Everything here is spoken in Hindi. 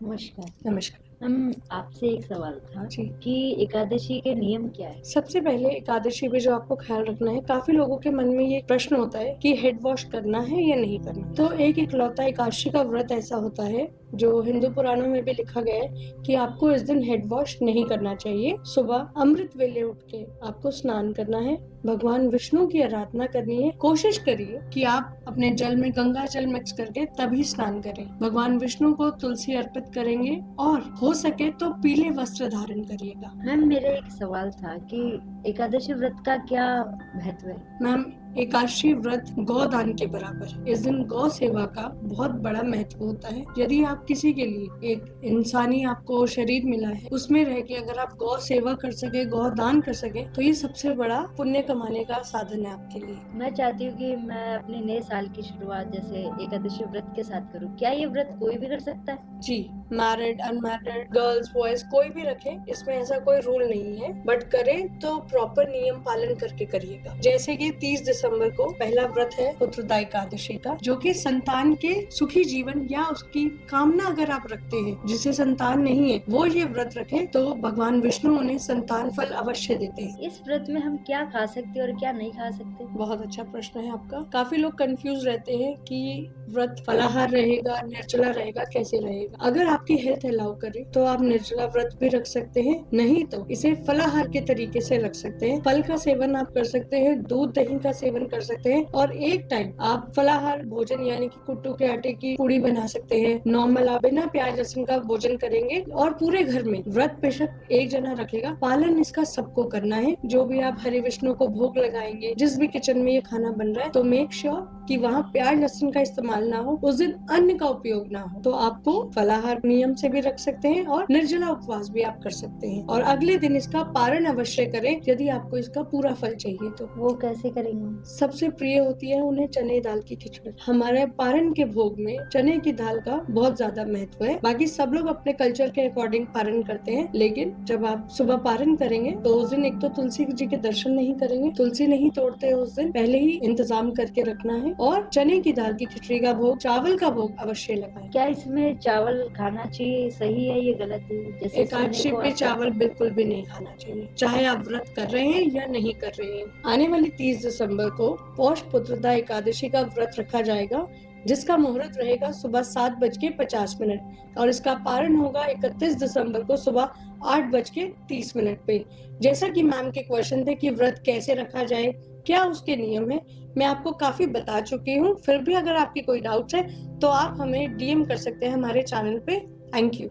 नमस्कार। नमस्कार। आपसे एक सवाल था जी। कि एकादशी के नियम क्या है? सबसे पहले एकादशी पे जो आपको ख़्याल रखना है, काफ़ी लोगों के मन में ये प्रश्न होता है कि हेड वॉश करना है या नहीं करना। तो एक इकलौता एकादशी का व्रत ऐसा होता है, जो हिंदू पुराणों में भी लिखा गया है कि आपको इस दिन हेड वॉश नहीं करना चाहिए। सुबह अमृत वेले उठ के आपको स्नान करना है, भगवान विष्णु की आराधना करनी है। कोशिश करिए कि आप अपने जल में गंगा जल मिक्स करके तभी स्नान करें। भगवान विष्णु को तुलसी अर्पित करेंगे और हो सके तो पीले वस्त्र धारण करिएगा। मैम, मेरा एक सवाल था कि एकादशी व्रत का क्या महत्व है? मैम, एकादशी व्रत गौदान के बराबर है। इस दिन गौ सेवा का बहुत बड़ा महत्व होता है। यदि आप किसी के लिए एक इंसानी आपको शरीर मिला है, उसमें रह के अगर आप गौ सेवा कर सके, गौ दान कर सके, तो ये सबसे बड़ा पुण्य कमाने का साधन है आपके लिए। मैं चाहती हूँ कि मैं अपने नए साल की शुरुआत जैसे एकादशी व्रत के साथ करूँ। क्या ये व्रत कोई भी कर सकता है? जी, मैरिड, अनमैरिड, गर्ल्स, बॉयज कोई भी रखे, इसमें ऐसा कोई रूल नहीं है, बट करें तो प्रॉपर नियम पालन करके करिएगा। जैसे कि 30 दिसंबर को पहला व्रत है पुत्रदा एकादशी का, जो कि संतान के सुखी जीवन या उसकी कामना अगर आप रखते हैं, जिसे संतान नहीं है, वो ये व्रत रखे तो भगवान विष्णु उन्हें संतान फल अवश्य देते हैं। इस व्रत में हम क्या खा सकते हैं और क्या नहीं खा सकते? बहुत अच्छा प्रश्न है आपका। काफी लोग कंफ्यूज रहते हैं कि व्रत फलाहार रहेगा, निर्जला रहेगा, कैसे रहेगा। अगर आपकी हेल्थ अलाउ करे तो आप निर्जला व्रत भी रख सकते हैं, नहीं तो इसे फलाहार के तरीके से रख सकते हैं। फल का सेवन आप कर सकते हैं, दूध दही का सेवन कर सकते हैं और एक टाइम आप फलाहार भोजन यानी कि कुट्टू के आटे की पूड़ी बना सकते हैं। नॉर्मल आप बिना प्याज लहसुन का भोजन करेंगे और पूरे घर में व्रत बेशक एक जना रखेगा, पालन इसका सबको करना है। जो भी आप हरि विष्णु को भोग लगाएंगे, जिस भी किचन में ये खाना बन रहा है, तो मेक श्योर कि वहाँ प्याज लहसुन का इस्तेमाल ना हो, उस दिन अन्न का उपयोग ना हो। तो आपको फलाहार नियम से भी रख सकते हैं और निर्जला उपवास भी आप कर सकते हैं और अगले दिन इसका पारण अवश्य करें यदि आपको इसका पूरा फल चाहिए तो। वो कैसे करेंगे? सबसे प्रिय होती है उन्हें चने दाल की खिचड़ी। हमारे पारण के भोग में चने की दाल का बहुत ज्यादा महत्व है। बाकी सब लोग अपने कल्चर के अकॉर्डिंग पारण करते हैं, लेकिन जब आप सुबह पारण करेंगे तो उस दिन एक तो तुलसी जी के दर्शन नहीं करेंगे, तुलसी नहीं तोड़ते उस दिन, पहले ही इंतजाम करके रखना है और चने की दाल की खिचड़ी का भोग, चावल का भोग अवश्य लगाएं। क्या इसमें चावल खाना चाहिए? सही है ये गलत है? जैसे एकादशी पे चावल बिल्कुल भी नहीं खाना चाहिए, चाहे आप व्रत कर रहे हैं या नहीं कर रहे हैं। आने वाली 30 दिसंबर को पौष पुत्रदा एकादशी का व्रत रखा जाएगा, जिसका मुहूर्त रहेगा सुबह 7:50 और इसका पारण होगा 31 दिसंबर को सुबह 8:30 पे। जैसा कि मैम के क्वेश्चन थे कि व्रत कैसे रखा जाए, क्या उसके नियम है, मैं आपको काफी बता चुकी हूँ। फिर भी अगर आपकी कोई डाउट है तो आप हमें DM कर सकते हैं हमारे चैनल पे। Thank you.